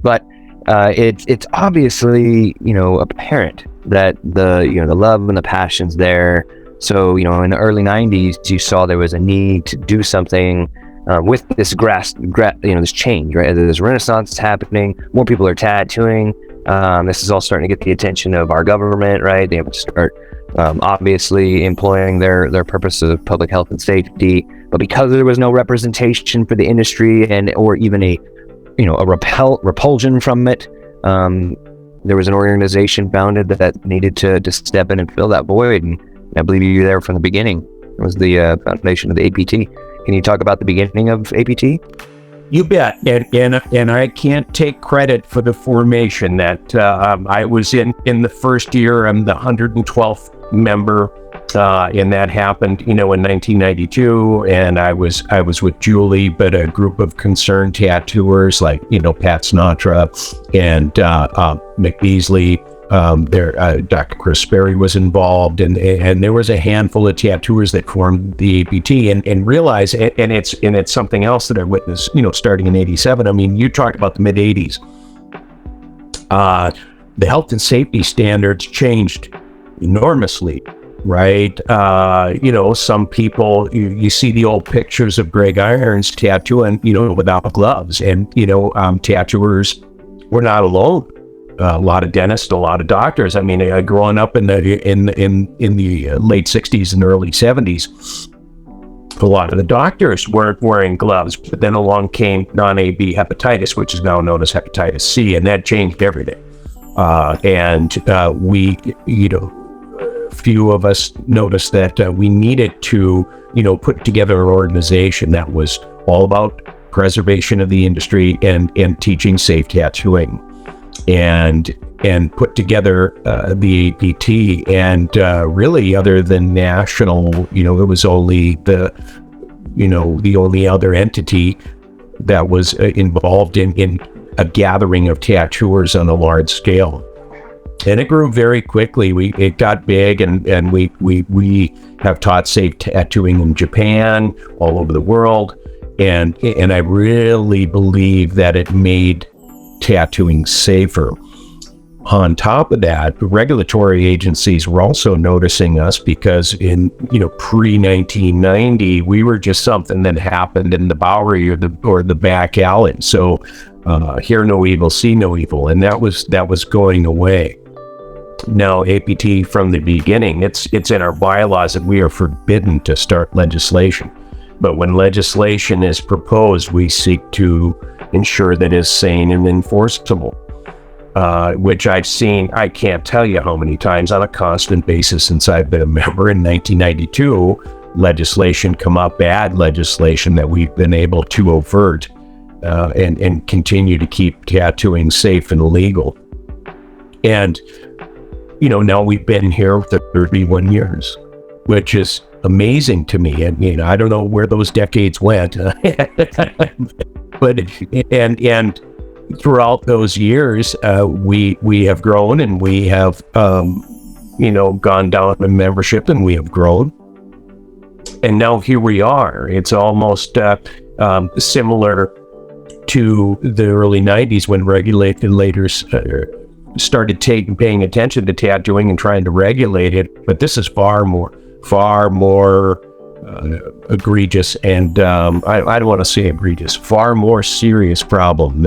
But it's obviously, apparent that the love and the passion's there. So, in the early 90s, you saw there was a need to do something with this this change, right? This renaissance is happening. More people are tattooing. This is all starting to get the attention of our government, right? They have to start obviously employing their purpose of public health and safety. But because there was no representation for the industry or even a repulsion from it, there was an organization founded that needed to step in and fill that void. And I believe you were there from the beginning. It was the foundation of the APT. Can you talk about the beginning of APT? You bet. And I can't take credit for the formation. That I was in the first year. I'm the 112th member, and that happened, in 1992. And I was with Julie, but a group of concerned tattooers like, Pat Sinatra and Mick Beasley. Dr. Chris Sperry was involved, and there was a handful of tattooers that formed the APT, and realized, and it's something else that I witnessed, starting in '87. I mean, you talk about the mid '80s. The health and safety standards changed enormously, right? Some people, you see the old pictures of Greg Irons tattooing, without gloves, and tattooers were not alone. A lot of dentists, a lot of doctors. I mean, growing up in the late '60s and early '70s, a lot of the doctors weren't wearing gloves. But then along came non-AB hepatitis, which is now known as hepatitis C, and that changed everything. We, few of us noticed that we needed to, put together an organization that was all about preservation of the industry and teaching safe tattooing. And put together the APT, and really, other than national, it was only the only other entity that was involved in a gathering of tattooers on a large scale. And it grew very quickly. It got big, and we have taught safe tattooing in Japan, all over the world, and I really believe that it made tattooing safer. On top of that, the regulatory agencies were also noticing us, because in pre-1990 we were just something that happened in the Bowery or the back alley. So hear no evil, see no evil, and that was going away. Now APT, from the beginning, it's in our bylaws that we are forbidden to start legislation. But when legislation is proposed, we seek to ensure that it's sane and enforceable, which I've seen, I can't tell you how many times on a constant basis since I've been a member. In 1992, legislation come up, bad legislation that we've been able to avert and continue to keep tattooing safe and legal. And, now we've been here for 31 years, which is amazing to me. I mean, I don't know where those decades went, but and throughout those years, we have grown, and we have gone down in membership, and we have grown, and now here we are. It's almost similar to the early '90s when regulators started paying attention to tattooing and trying to regulate it. But this is far more egregious, and I don't want to say egregious, far more serious problem.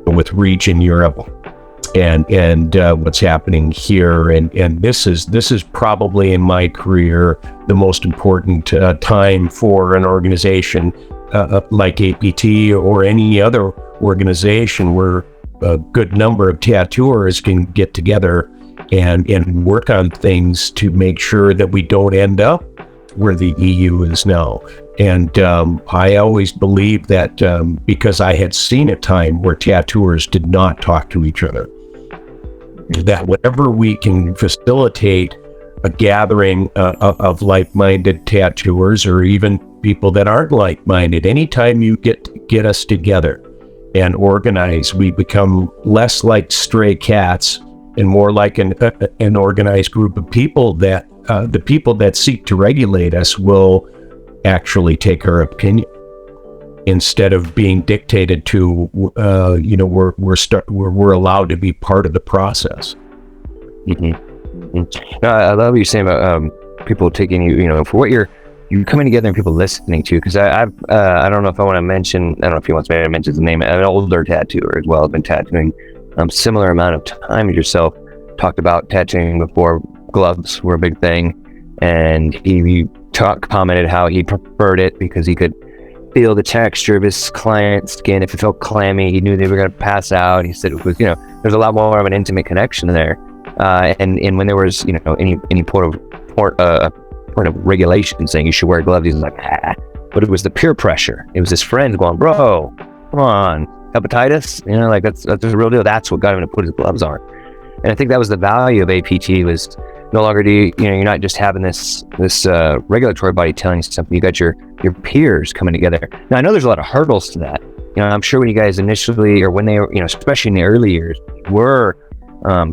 With REACH in Europe, and what's happening here, and this is probably in my career the most important time for an organization like APT or any other organization where a good number of tattooers can get together and work on things to make sure that we don't end up where the EU is now. And I always believed that because I had seen a time where tattooers did not talk to each other, that whenever we can facilitate a gathering of like-minded tattooers, or even people that aren't like-minded, anytime you get us together and organize, we become less like stray cats and more like an organized group of people that the people that seek to regulate us will actually take our opinion. instead of being dictated to. We're allowed to be part of the process. No, I love what you're saying about people taking you, for what you're coming together and people listening to you. Because I don't know if I want to mention. I don't know if he wants me to mention the name. An older tattooer as well. I've been tattooing similar amount of time as yourself. Talked about tattooing before. Gloves were a big thing, and he commented how he preferred it because he could feel the texture of his client's skin. If it felt clammy, he knew they were going to pass out. He said it was, there's a lot more of an intimate connection there. And when there was, any point of regulation saying you should wear gloves, he's like, but it was the peer pressure. It was his friends going, bro, come on, hepatitis, that's a real deal. That's what got him to put his gloves on. And I think that was the value of APT, was no longer you're not just having this regulatory body telling you something. You got your peers coming together. Now I know there's a lot of hurdles to that. I'm sure when you guys initially, or when they were, especially in the early years, were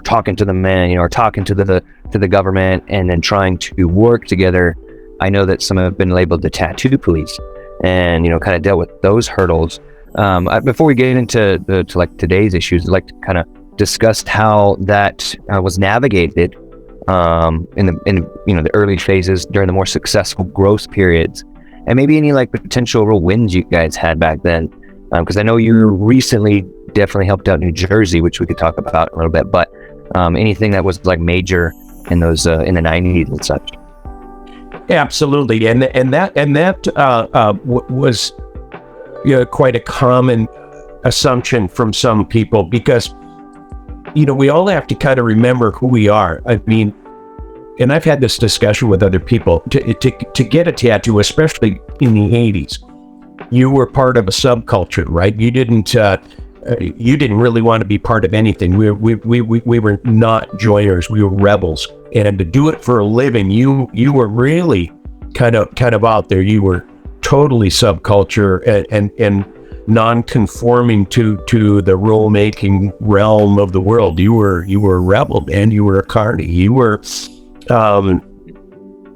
talking to the men, or talking to the government, and then trying to work together. I know that some have been labeled the tattoo police, and kind of dealt with those hurdles. Before we get into to like today's issues, I'd like to kind of discuss how that was navigated in the early phases during the more successful growth periods, and maybe any like potential real wins you guys had back then. Because I know you recently definitely helped out New Jersey, which we could talk about a little bit, but anything that was like major in those in the 90s and such. Absolutely, and that was quite a common assumption from some people, because we all have to kind of remember who we are. I mean, and I've had this discussion with other people, to get a tattoo, especially in the 80s, you were part of a subculture, right? You didn't really want to be part of anything. We were not joiners. We were rebels. And to do it for a living, you were really kind of out there. You were totally subculture and non-conforming to the rule-making realm of the world. You were a rebel, and you were a carny. You were, and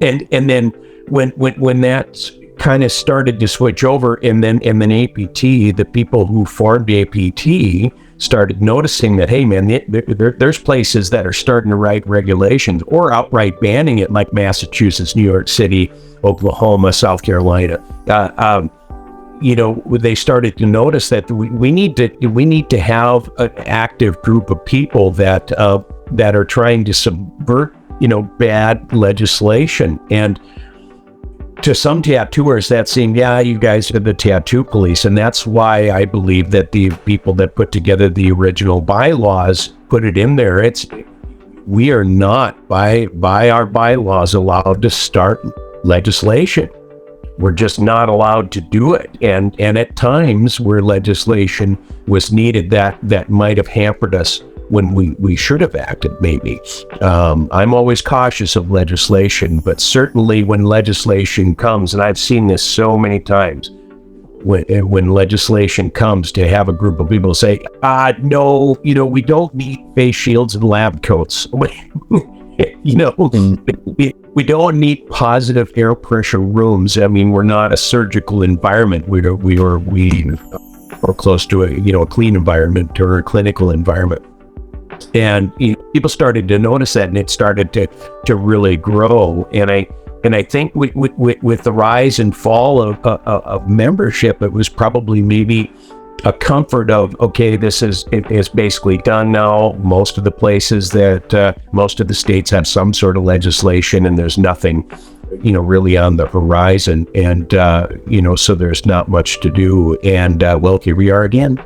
then when that kind of started to switch over, and then APT, the people who formed APT started noticing that, hey man, there's places that are starting to write regulations or outright banning it, like Massachusetts, New York City, Oklahoma, South Carolina. They started to notice that we need to have an active group of people that are trying to subvert bad legislation. And to some tattooers, that seemed, you guys are the tattoo police. And that's why I believe that the people that put together the original bylaws put it in there. We are not by our bylaws allowed to start legislation. We're just not allowed to do it. And at times where legislation was needed, that might have hampered us when we should have acted, maybe. I'm always cautious of legislation, but certainly when legislation comes, and I've seen this so many times, when legislation comes, to have a group of people say, no, we don't need face shields and lab coats. We don't need positive air pressure rooms. I mean, we're not a surgical environment. We are close to a clean environment or a clinical environment. And people started to notice that, and it started to really grow. And I think with the rise and fall of membership, it was probably maybe a comfort of, okay, this is basically done now. Most of the places most of the states have some sort of legislation, and there's nothing, really on the horizon. And, so there's not much to do. And, well, here we are again.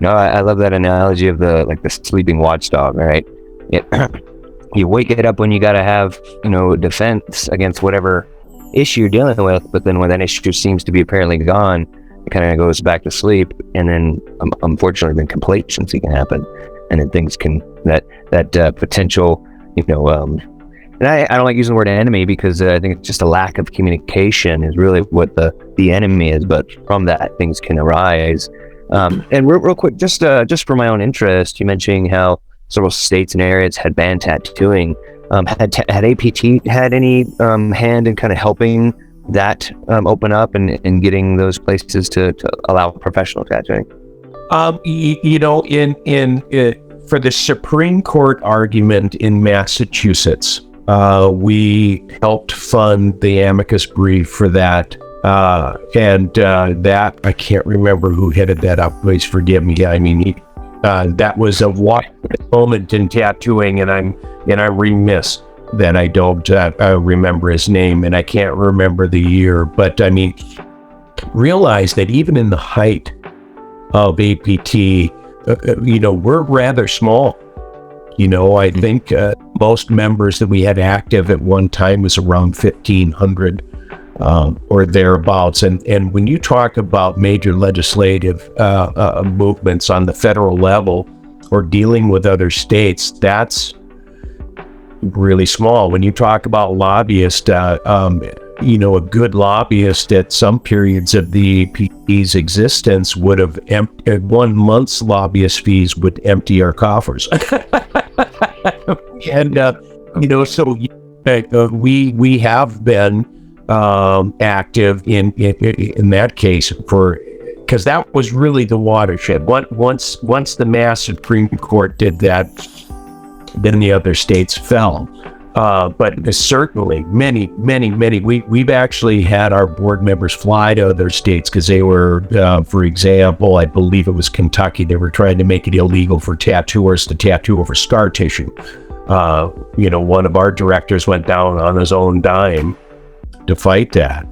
No, I love that analogy of the sleeping watchdog, right? You wake it up when you got to have, defense against whatever issue you're dealing with, but then when that issue seems to be apparently gone, it kind of goes back to sleep, and then unfortunately then complacency can happen, and then things can that potential, and I don't like using the word enemy, because I think it's just a lack of communication is really what the enemy is, but from that things can arise. And real quick, just for my own interest, you mentioning how several states and areas had banned tattooing. Had APT had any hand in kind of helping that open up and getting those places to allow professional tattooing? For the Supreme Court argument in Massachusetts, we helped fund the amicus brief for that. That, I can't remember who headed that up. Please forgive me. I mean, that was a moment in tattooing, and I'm remiss that I don't remember his name, and I can't remember the year. But I mean, realize that even in the height of APT, we're rather small. I think most members that we had active at one time was around 1,500 or thereabouts. And when you talk about major legislative movements on the federal level or dealing with other states, that's really small. When you talk about lobbyists, a good lobbyist at some periods of the APT's existence would have 1 month's lobbyist fees would empty our coffers. And so we have been active in that case because that was really the watershed. Once the Mass Supreme Court did that, then the other states fell. But certainly we've actually had our board members fly to other states because they were, for example, I believe it was Kentucky, they were trying to make it illegal for tattooers to tattoo over scar tissue. One of our directors went down on his own dime to fight that.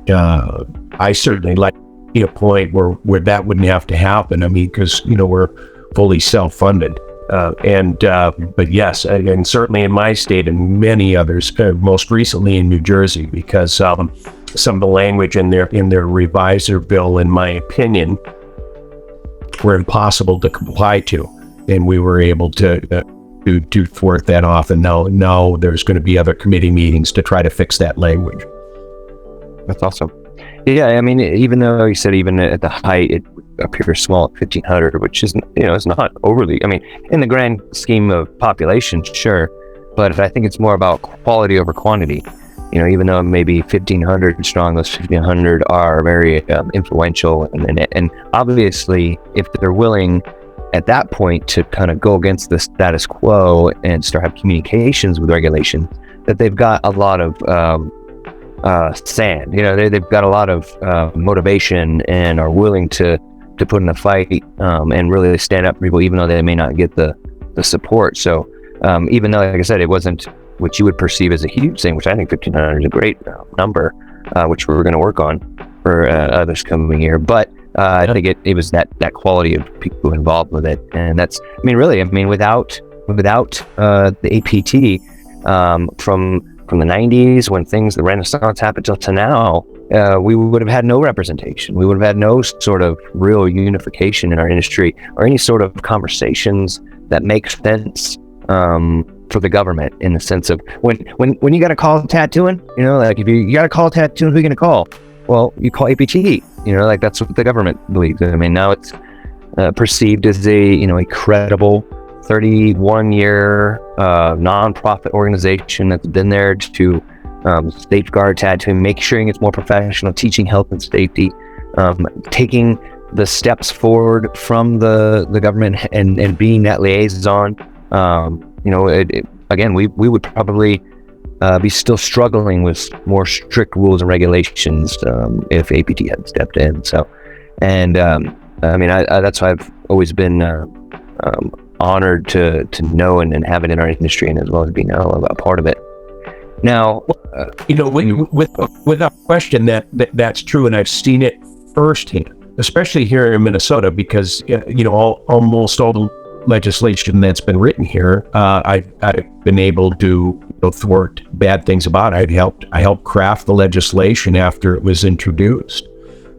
I certainly like to see a point where that wouldn't have to happen. I mean, because, we're fully self-funded. But yes, and certainly in my state and many others, most recently in New Jersey, because some of the language in their revisor bill, in my opinion, were impossible to comply to, and we were able to thwart that off. And now there's going to be other committee meetings to try to fix that language. That's awesome. Yeah, I mean, even though you said even at the height it appears small at 1,500, which is is not overly. I mean, in the grand scheme of population, sure, but I think it's more about quality over quantity. Even though maybe 1,500 strong, those 1,500 are very influential, and obviously, if they're willing at that point to kind of go against the status quo and start have communications with regulations, that they've got a lot of sand. They've got a lot of motivation and are willing to put in a fight and really stand up for people, even though they may not get the support. So even though, like I said, it wasn't what you would perceive as a huge thing, which I think 1,500 is a great number, which we're going to work on for this coming year. But I think it was that quality of people involved with it, and that's. I mean, really, without the APT from the 90s, when the Renaissance happened till now, we would have had no representation. We would have had no sort of real unification in our industry or any sort of conversations that make sense for the government, in the sense of when you got to call tattooing, like if you got to call tattooing, who are you going to call? Well, you call APT, like that's what the government believes. I mean, now it's perceived as a credible 31-year nonprofit organization that's been there to safeguard tattooing, make sure it's more professional, teaching health and safety, taking the steps forward from the government and being that liaison. Again, we would probably be still struggling with more strict rules and regulations if APT hadn't stepped in. So, and that's why I've always been honored to know and have it in our industry, and as well as being a part of it. Now, without question, that's true, and I've seen it firsthand, especially here in Minnesota, because almost all the legislation that's been written here, I've been able to thwart bad things about it. I helped craft the legislation after it was introduced,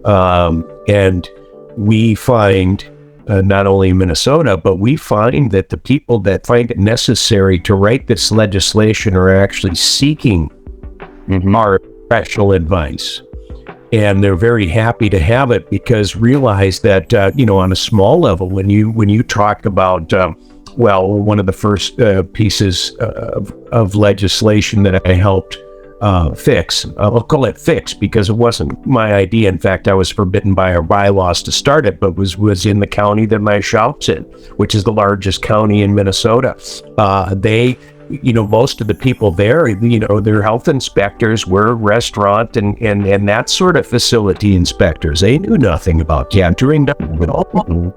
and we find. Not only in Minnesota, but we find that the people that find it necessary to write this legislation are actually seeking our professional advice. And they're very happy to have it, because realize that, on a small level, when you talk about, one of the first pieces of legislation that I helped fix. I'll call it fix because it wasn't my idea. In fact, I was forbidden by our bylaws to start it, but was in the county that my shop's in, which is the largest county in Minnesota. Most of the people there, their health inspectors were restaurant and that sort of facility inspectors. They knew nothing about tattooing at all.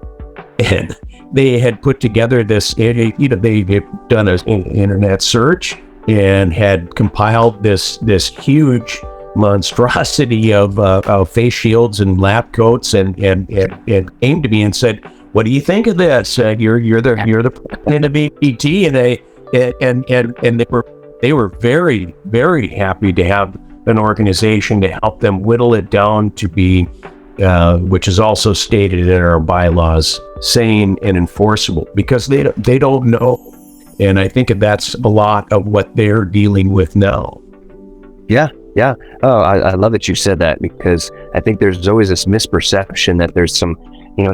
And they had put together this, they had done an internet search and had compiled this huge monstrosity of face shields and lab coats and came to me and said, "What do you think of this? You're the president of APT," and they were very, very happy to have an organization to help them whittle it down to be, which is also stated in our bylaws, sane and enforceable, because they don't know. And I think that's a lot of what they're dealing with now. Yeah. Oh, I love that you said that, because I think there's always this misperception that there's some,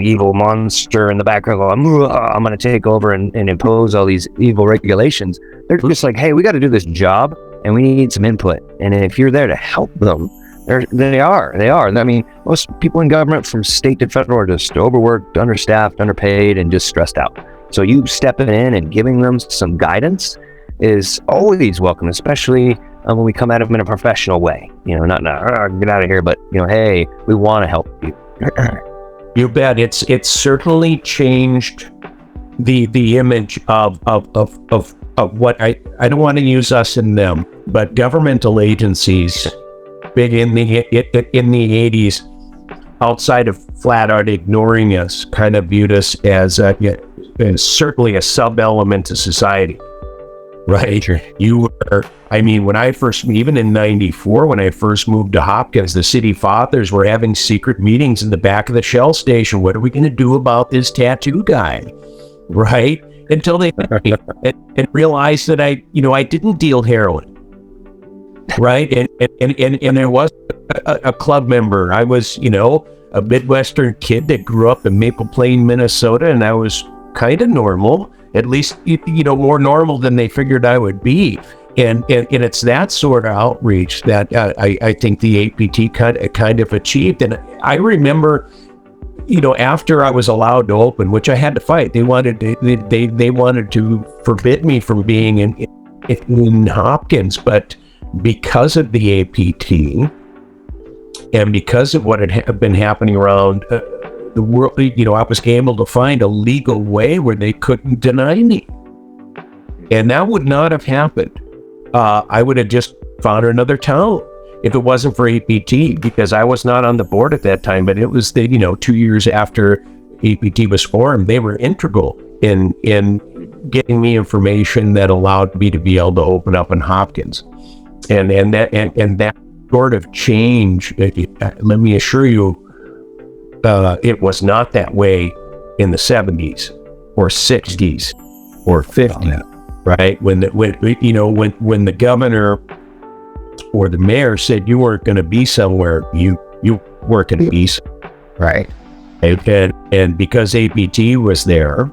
evil monster in the background going, I'm going to take over and impose all these evil regulations. They're just like, hey, we got to do this job and we need some input. And if you're there to help them, they are. I mean, most people in government from state to federal are just overworked, understaffed, underpaid, and just stressed out. So you stepping in and giving them some guidance is always welcome, especially when we come at them in a professional way. Not get out of here, but hey, we want to help you. You bet. It's certainly changed the image of what I don't want to use us and them, but governmental agencies big in the 80s, outside of flat out ignoring us, kind of viewed us as certainly a sub-element of society, right? Sure. When I first, even in 94, when I first moved to Hopkins, the city fathers were having secret meetings in the back of the Shell station. What are we going to do about this tattoo guy, right? Until they and realized that I didn't deal heroin, right? And there was a club member. I was, a Midwestern kid that grew up in Maple Plain, Minnesota, and I was kind of normal, at least, more normal than they figured I would be. And it's that sort of outreach that I think the APT kind of achieved. And I remember, after I was allowed to open, which I had to fight, they wanted to forbid me from being in Hopkins, but because of the APT and because of what had been happening around the world, I was able to find a legal way where they couldn't deny me. And that would not have happened. I would have just found another town if it wasn't for APT, because I was not on the board at that time, but it was 2 years after APT was formed. They were integral in getting me information that allowed me to be able to open up in Hopkins. And that sort of change, let me assure you, it was not that way in the 70s or 60s or 50s, right? When the governor or the mayor said you weren't going to be somewhere, you weren't going to be somewhere. Right. And because APT was there,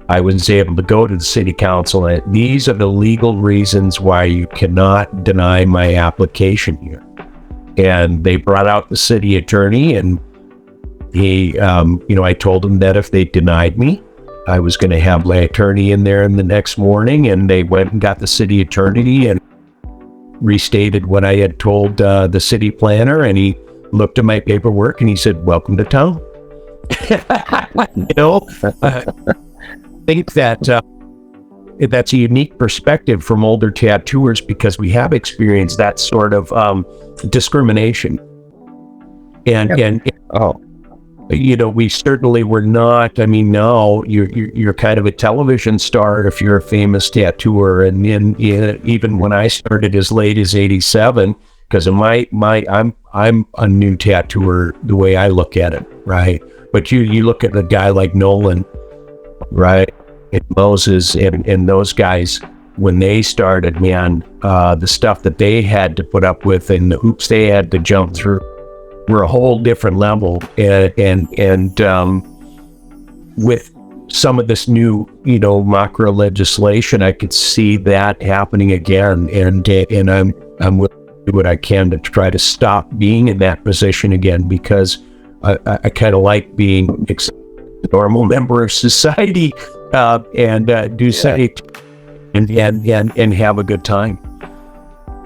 I was able to go to the city council, and these are the legal reasons why you cannot deny my application here. And they brought out the city attorney, and he, I told him that if they denied me, I was going to have my attorney in there in the next morning, and they went and got the city attorney and restated what I had told the city planner, and he looked at my paperwork and he said, "Welcome to town." I think that that's a unique perspective from older tattooers, because we have experienced that sort of discrimination. We certainly were not. I mean, now you're kind of a television star if you're a famous tattooer, and even when I started as late as '87, because of I'm a new tattooer the way I look at it, right? But you look at a guy like Nolan, right, and Moses and those guys, when they started, man, the stuff that they had to put up with and the hoops they had to jump through were a whole different level. And with some of this new, MOCRA legislation, I could see that happening again. And I'm I'm willing to do what I can to try to stop being in that position again, because I kind of like being a normal member of society, and do something and have a good time.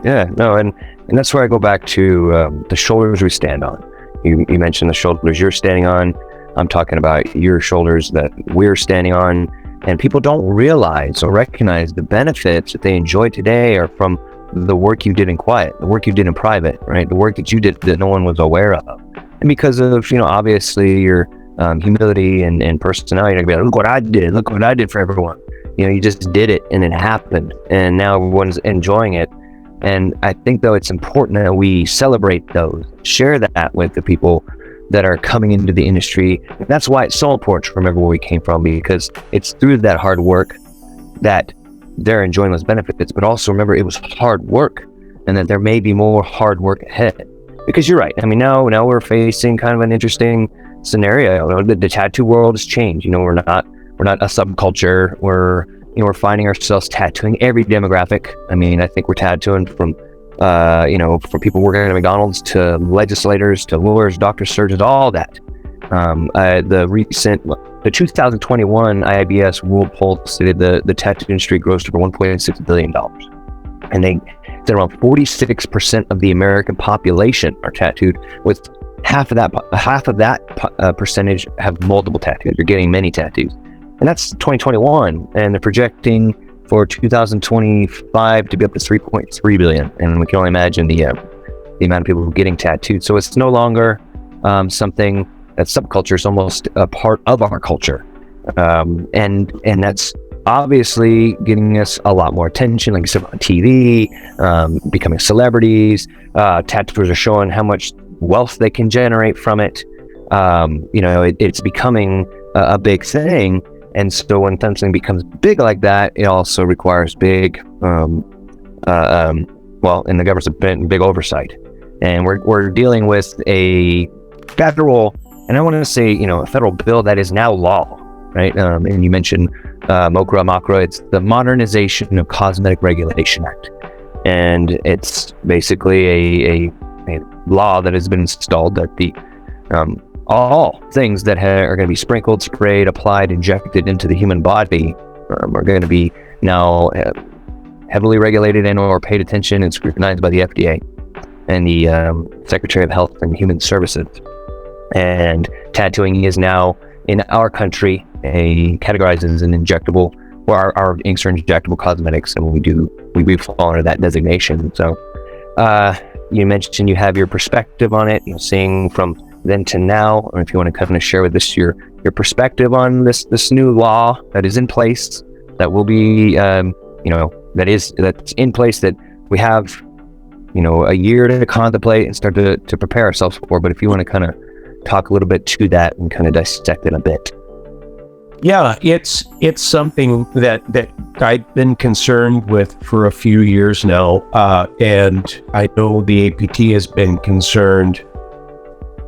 Yeah, no, and that's where I go back to the shoulders we stand on. You mentioned the shoulders you're standing on. I'm talking about your shoulders that we're standing on. And people don't realize or recognize the benefits that they enjoy today are from the work you did in quiet, the work you did in private, right? The work that you did that no one was aware of. And because of, obviously your humility and personality, you're gonna be like, look what I did for everyone. You just did it and it happened, and now everyone's enjoying it. And I think, though, it's important that we celebrate those, share that with the people that are coming into the industry. And that's why it's so important to remember where we came from, because it's through that hard work that they're enjoying those benefits. But also remember, it was hard work, and that there may be more hard work ahead. Because you're right. I mean, now we're facing kind of an interesting scenario. The tattoo world has changed. We're not a subculture. We're finding ourselves tattooing every demographic. I mean, I think we're tattooing from, from people working at McDonald's to legislators to lawyers, doctors, surgeons, all that. The 2021 IBS World Poll stated the tattoo industry grossed over $1.6 billion. And they said around 46% of the American population are tattooed, with half of that percentage have multiple tattoos. You're getting many tattoos. And that's 2021, and they're projecting for 2025 to be up to 3.3 billion. And we can only imagine the amount of people getting tattooed. So it's no longer something that's subculture. It's almost a part of our culture, and that's obviously getting us a lot more attention, like you said, on TV, becoming celebrities. Tattooers are showing how much wealth they can generate from it. It's becoming a big thing. And so when something becomes big like that, it also requires big, in the government, big oversight. And we're dealing with a federal, and I want to say, a federal bill that is now law, right? And you mentioned M.O.C.R.A. It's the Modernization of Cosmetic Regulation Act. And it's basically a law that has been installed that the all things that are going to be sprinkled, sprayed, applied, injected into the human body are going to be now heavily regulated and or paid attention and scrutinized by the FDA and the Secretary of Health and Human Services. And tattooing is now in our country categorized as an injectable, or our inks are injectable cosmetics, and we fall under that designation. So you mentioned you have your perspective on it, you from then to now, or if you want to kind of share with us your perspective on this new law that is in place, that will be that's in place, that we have a year to contemplate and start to prepare ourselves for. But if you want to kind of talk a little bit to that and kind of dissect it a bit. Yeah, it's something that I've been concerned with for a few years now, and I know the APT has been concerned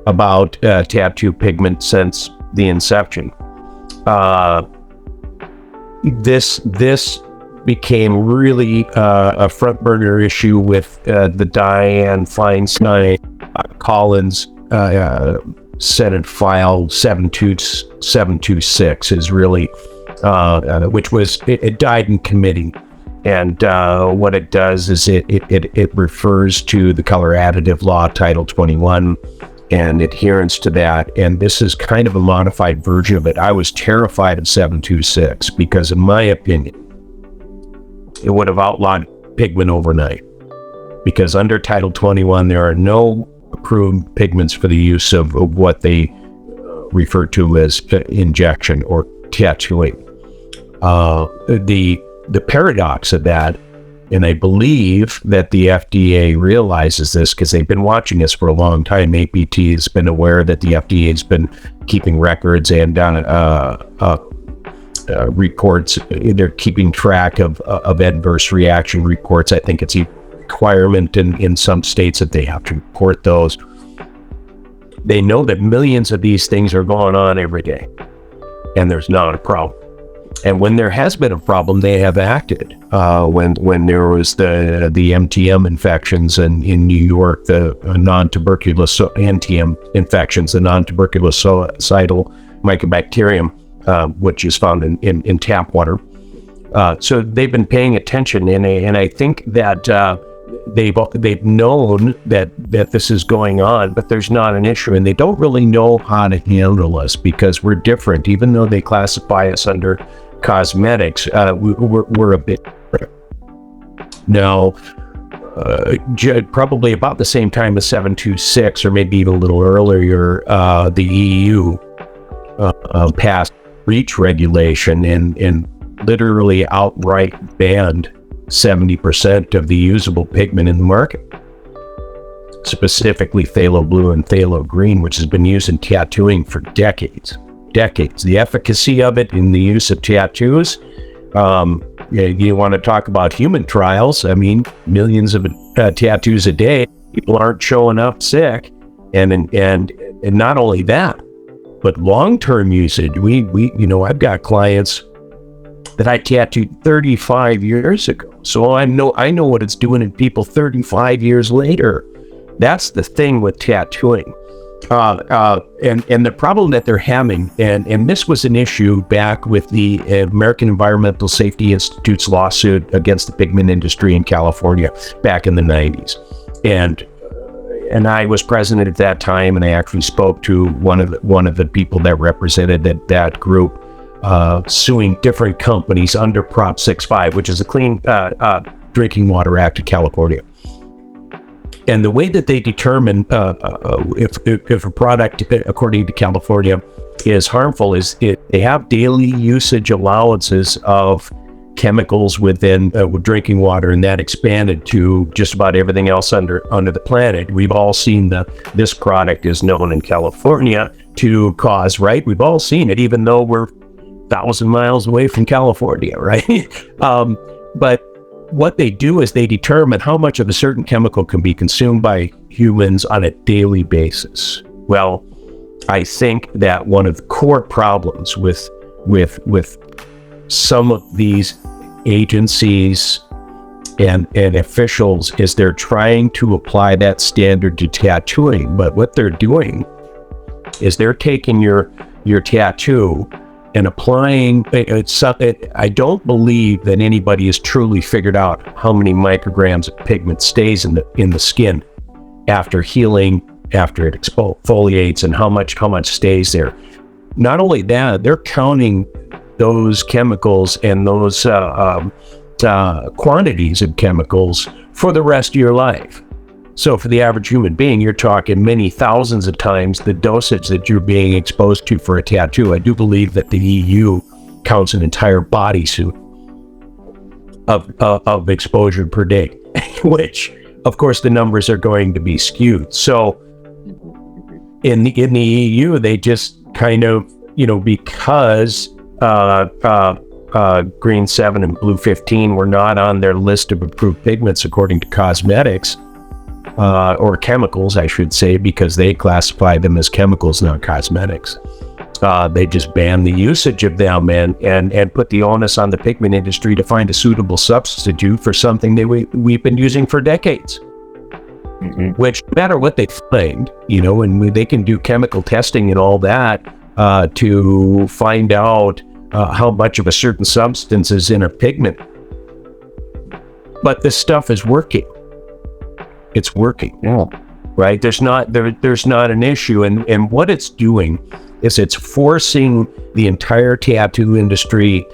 about tattoo pigment since the inception. This became really a front burner issue with the Dianne Feinstein Collins Senate File 726 is really which was it died in committee. And what it does is it refers to the color additive law, Title 21, and adherence to that. And this is kind of a modified version of it. I was terrified of 726 because, in my opinion, it would have outlawed pigment overnight. Because under Title 21, there are no approved pigments for the use of what they refer to as injection or tattooing. The paradox of that, and I believe that the FDA realizes this because they've been watching this for a long time. APT has been aware that the FDA has been keeping records and reports. They're keeping track of adverse reaction reports. I think it's a requirement in some states that they have to report those. They know that millions of these things are going on every day, and there's not a problem. And when there has been a problem, they have acted. When there was the MTM infections in New York, the non-tuberculous NTM infections, the non-tuberculosidal mycobacterium, which is found in tap water. So they've been paying attention, and I think that they've known that this is going on, but there's not an issue, and they don't really know how to handle us because we're different. Even though they classify us under cosmetics, we're a bit different. Now, probably about the same time as 726, or maybe even a little earlier, the EU passed REACH regulation and literally outright banned 70% of the usable pigment in the market, specifically phthalo blue and phthalo green, which has been used in tattooing for decades. The efficacy of it in the use of tattoos, you want to talk about human trials. I mean, millions of tattoos a day, people aren't showing up sick, and not only that, but long-term usage. I've got clients that I tattooed 35 years ago, so I know what it's doing in people 35 years later. That's the thing with tattooing. And the problem that they're having, and this was an issue back with the American Environmental Safety Institute's lawsuit against the pigment industry in California back in the 90s. And I was president at that time, and I actually spoke to one of the people that represented that group, suing different companies under Prop 65, which is the Clean Drinking Water Act of California. And the way that they determine if a product, according to California, is harmful is they have daily usage allowances of chemicals within drinking water, and that expanded to just about everything else under the planet. We've all seen this product is known in California to cause, right? We've all seen it, even though we're 1,000 miles away from California, right? But what they do is they determine how much of a certain chemical can be consumed by humans on a daily basis. Well, I think that one of the core problems with some of these agencies and officials is they're trying to apply that standard to tattooing, but what they're doing is they're taking your tattoo and applying it. I don't believe that anybody has truly figured out how many micrograms of pigment stays in the skin after healing, after it exfoliates, and how much stays there. Not only that, they're counting those chemicals and those quantities of chemicals for the rest of your life. So for the average human being, you're talking many thousands of times the dosage that you're being exposed to for a tattoo. I do believe that the EU counts an entire bodysuit of exposure per day, which, of course, the numbers are going to be skewed. So in the EU, they just kind of, because green 7 and blue 15 were not on their list of approved pigments according to cosmetics, or chemicals, I should say, because they classify them as chemicals, not cosmetics. They just ban the usage of them and put the onus on the pigment industry to find a suitable substitute for something we've been using for decades. Mm-hmm. Which, no matter what they find, and they can do chemical testing and all that to find out how much of a certain substance is in a pigment. But this stuff is working. It's working, right? There's not an issue, and what it's doing is it's forcing the entire tattoo industry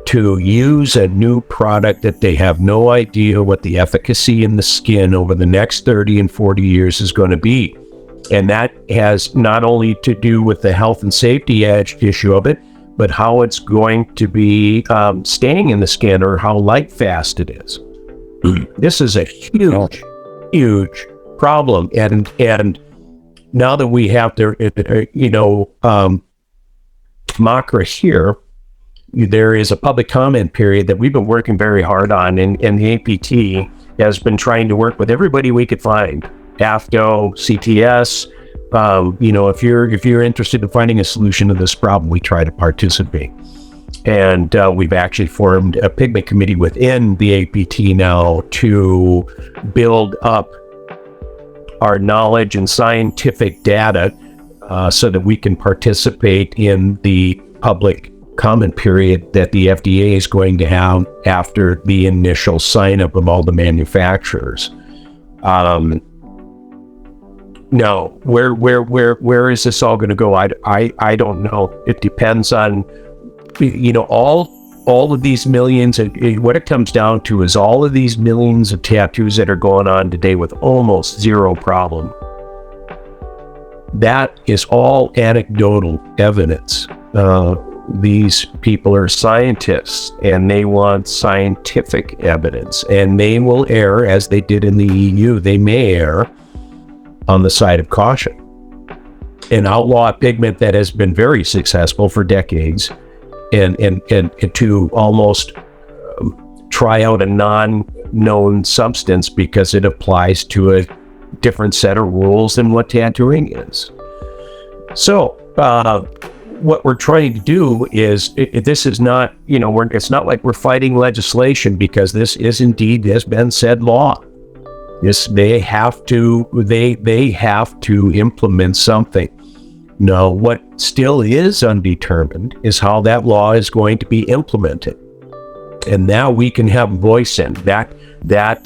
to use a new product that they have no idea what the efficacy in the skin over the next 30 and 40 years is going to be. And that has not only to do with the health and safety issue of it, but how it's going to be staying in the skin, or how light fast it is. This is a huge problem, and now that we have MOCRA here, there is a public comment period that we've been working very hard on, and the APT has been trying to work with everybody we could find, AFCO, CTS. If you're interested in finding a solution to this problem, we try to participate. And we've actually formed a pigment committee within the APT now to build up our knowledge and scientific data so that we can participate in the public comment period that the FDA is going to have after the initial sign-up of all the manufacturers. No, where is this all going to go? I don't know. It depends on, all of these millions. What it comes down to is all of these millions of tattoos that are going on today with almost zero problem. That is all anecdotal evidence. These people are scientists and they want scientific evidence, and they will err, as they did in the EU. They may err on the side of caution and outlaw a pigment that has been very successful for decades, and to almost try out a non-known substance because it applies to a different set of rules than what tattooing is. So what we're trying to do is, this is not, it's not like we're fighting legislation, because this is indeed has been said law. Yes, they have to implement something. No, what still is undetermined is how that law is going to be implemented. And now we can have a voice in that,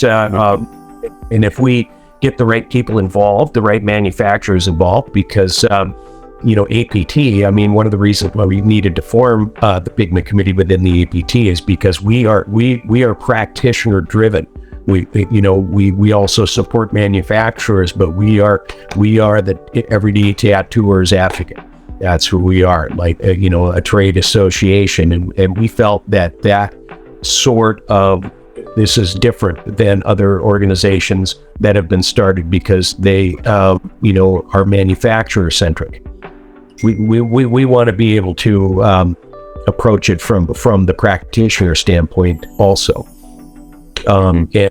and if we get the right people involved, the right manufacturers involved, because, APT, one of the reasons why we needed to form the pigment committee within the APT is because we are practitioner driven. We also support manufacturers, but we are the everyday tattooers advocate. That's who we are, like a trade association, and we felt that sort of, this is different than other organizations that have been started because they are manufacturer centric. We want to be able to approach it from the practitioner standpoint also. And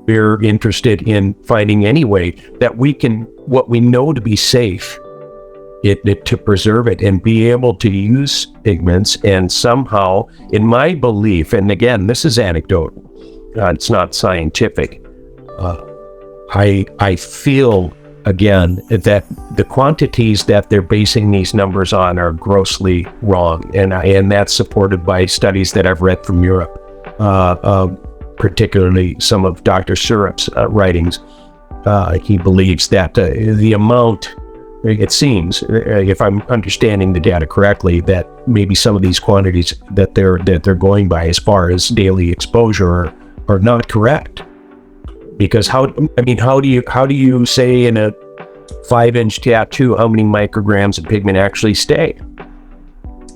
we're interested in finding any way that we can, what we know to be safe, to preserve it and be able to use pigments. And somehow, in my belief, and again, this is anecdotal, it's not scientific, I feel, again, that the quantities that they're basing these numbers on are grossly wrong. And that's supported by studies that I've read from Europe. Particularly some of Dr. Syrup's writings. He believes that the amount, it seems, if I'm understanding the data correctly, that maybe some of these quantities that they're going by as far as daily exposure are not correct. Because how do you say in a 5-inch tattoo how many micrograms of pigment actually stay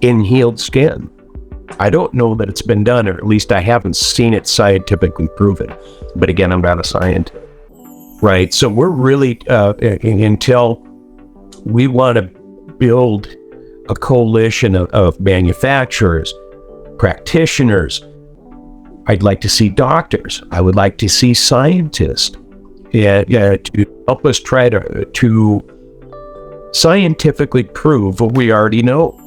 in healed skin? I don't know that it's been done, or at least I haven't seen it scientifically proven. But again, I'm not a scientist, right? So we're really, until we want to build a coalition of manufacturers, practitioners, I'd like to see doctors. I would like to see scientists to help us try to scientifically prove what we already know.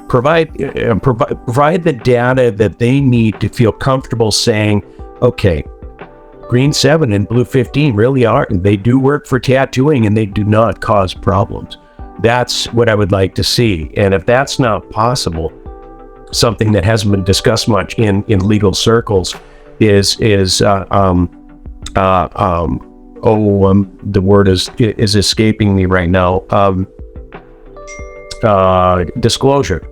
Provide the data that they need to feel comfortable saying, okay, green 7 and blue 15 really are, they do work for tattooing and they do not cause problems. That's what I would like to see. And if that's not possible, something that hasn't been discussed much in legal circles is the word is escaping me right now. Disclosure.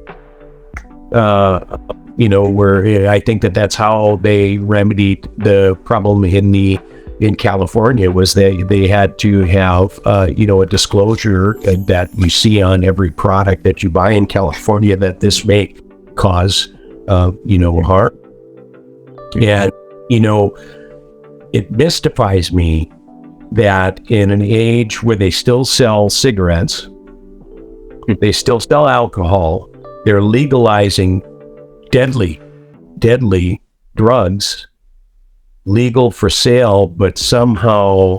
Where I think that's how they remedied the problem in California, was they had to have a disclosure that you see on every product that you buy in California that this may cause harm. And it mystifies me that in an age where they still sell cigarettes, they still sell alcohol, they're legalizing deadly drugs, legal for sale, but somehow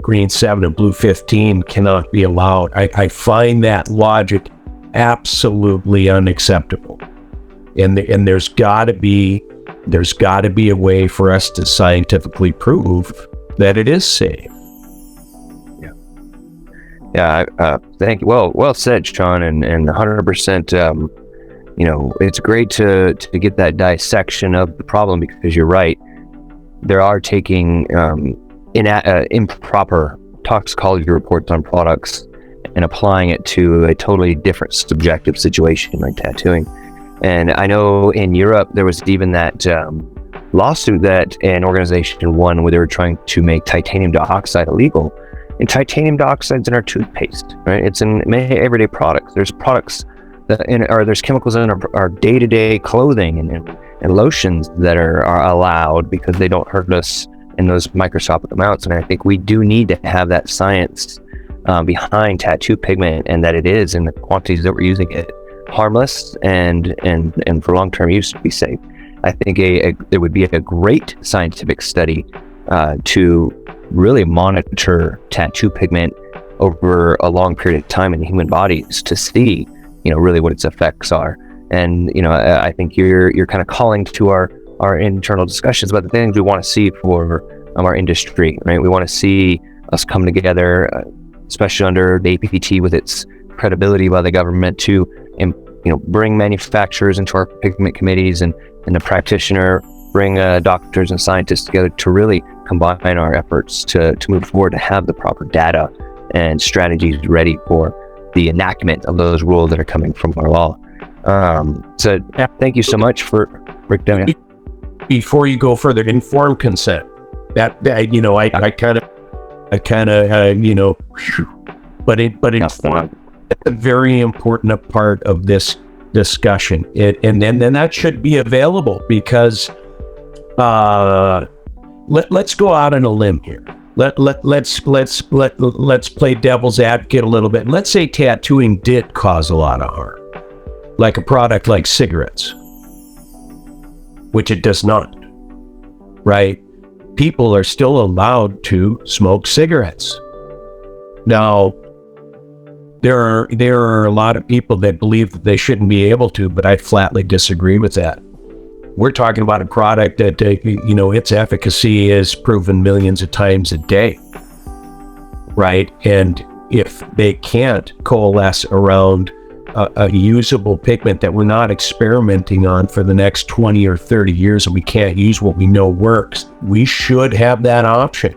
green 7 and blue 15 cannot be allowed. I find that logic absolutely unacceptable. And there's got to be a way for us to scientifically prove that it is safe. Yeah. Thank you. Well said, Shahn, and 100%. It's great to get that dissection of the problem, because you're right. There are taking improper toxicology reports on products and applying it to a totally different subjective situation like tattooing. And I know in Europe there was even that lawsuit that an organization won where they were trying to make titanium dioxide illegal. And titanium dioxide's in our toothpaste, right? It's in many everyday products. There's products there's chemicals in our day-to-day clothing and lotions that are allowed because they don't hurt us in those microscopic amounts. And I think we do need to have that science behind tattoo pigment, and that it is in the quantities that we're using it harmless and for long-term use to be safe. I think there would be a great scientific study to really monitor tattoo pigment over a long period of time in human bodies to see, really what its effects are. And, I think you're kind of calling to our internal discussions about the things we want to see for our industry, right? We want to see us come together, especially under the APT with its credibility by the government, to bring manufacturers into our pigment committees and the practitioner, bring doctors and scientists together to really combine our efforts to move forward, to have the proper data and strategies ready for the enactment of those rules that are coming from our law. So thank you so much for breakdown. Before you go further, informed consent. I but it's a very important part of this discussion. And then that should be available, because let's go out on a limb here. Let's play devil's advocate a little bit. Let's say tattooing did cause a lot of harm, like a product like cigarettes, which it does not, right? People are still allowed to smoke cigarettes. Now, there are a lot of people that believe that they shouldn't be able to, but I flatly disagree with that. We're talking about a product that, its efficacy is proven millions of times a day, right? And if they can't coalesce around a usable pigment that we're not experimenting on for the next 20 or 30 years, and we can't use what we know works, we should have that option.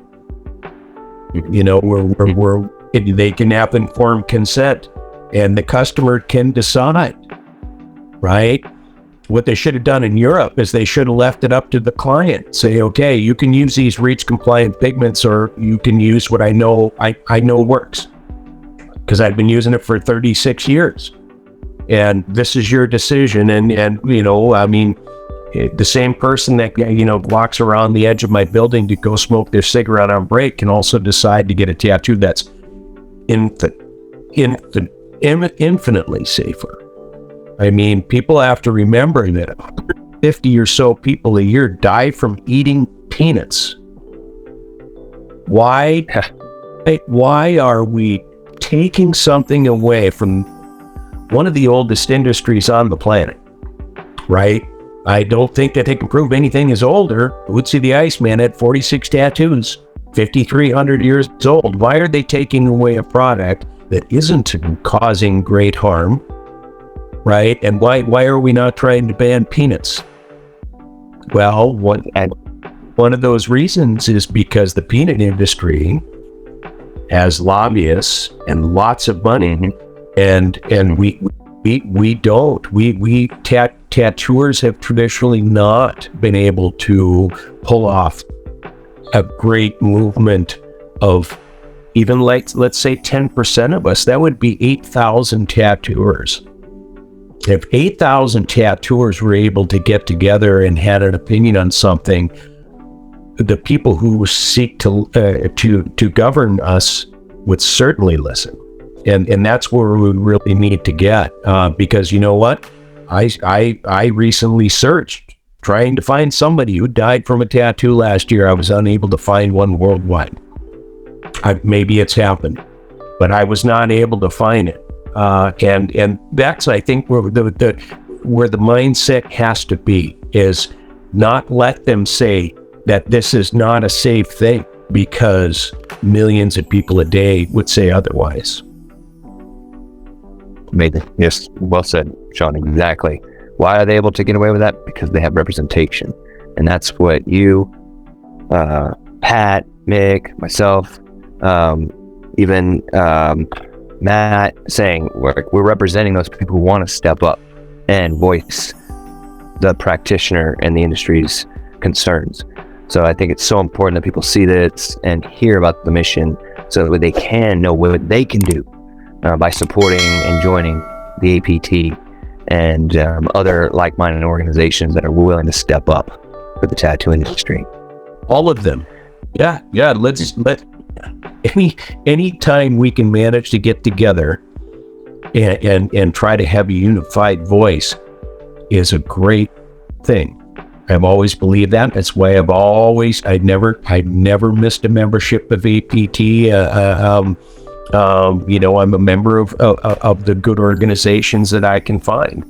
They can have informed consent, and the customer can decide, right? What they should have done in Europe is they should have left it up to the client. Say, okay, you can use these REACH compliant pigments, or you can use what I know works, because I've been using it for 36 years, and this is your decision. And the same person that walks around the edge of my building to go smoke their cigarette on break can also decide to get a tattoo that's infinitely safer. I mean, people have to remember that 150 or so people a year die from eating peanuts. Why are we taking something away from one of the oldest industries on the planet, right? I don't think that they can prove anything is older. Woodsy the Iceman had 46 tattoos, 5,300 years old. Why are they taking away a product that isn't causing great harm, right? And why are we not trying to ban peanuts? Well, one of those reasons is because the peanut industry has lobbyists and lots of money, and we don't. Tattooers have traditionally not been able to pull off a great movement of even, like, let's say 10% of us. That would be 8,000 tattooers. If 8,000 tattooers were able to get together and had an opinion on something, the people who seek to govern us would certainly listen. And that's where we really need to get, because you know what? I recently searched trying to find somebody who died from a tattoo last year. I was unable to find one worldwide. Maybe it's happened, but I was not able to find it. And that's, I think, where the mindset has to be, is not let them say that this is not a safe thing because millions of people a day would say otherwise. Amazing. Yes, well said, Shahn. Exactly. Why are they able to get away with that? Because they have representation. And that's what you, Pat, Mick, myself, even Matt, saying we're representing those people who want to step up and voice the practitioner and the industry's concerns. So I think it's so important that people see this and hear about the mission so that they can know what they can do by supporting and joining the APT and other like-minded organizations that are willing to step up for the tattoo industry. All of them. Yeah. Let any time we can manage to get together and try to have a unified voice is a great thing. I've always believed that. That's why I've never missed a membership of APT. I'm a member of the good organizations that I can find,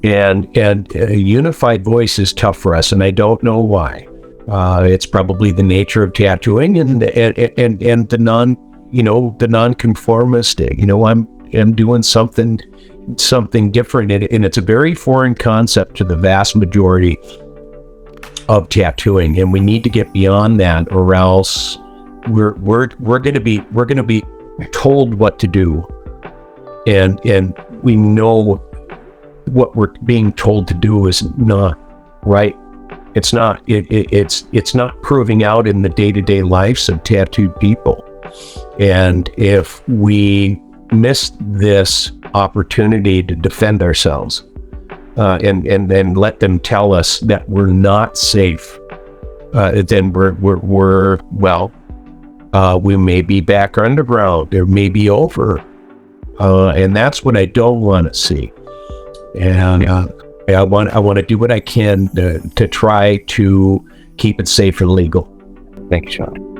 and a unified voice is tough for us, and I don't know why. It's probably the nature of tattooing and the non-conformist. I'm doing something different, and it's a very foreign concept to the vast majority of tattooing, and we need to get beyond that, or else we're going to be told what to do, and we know what we're being told to do is not right. It's not. It's not proving out in the day-to-day lives of tattooed people. And if we miss this opportunity to defend ourselves, and then let them tell us that we're not safe, then we may be back underground. It may be over, and that's what I don't want to see. And I want to do what I can to try to keep it safe and legal. Thank you, Shahn.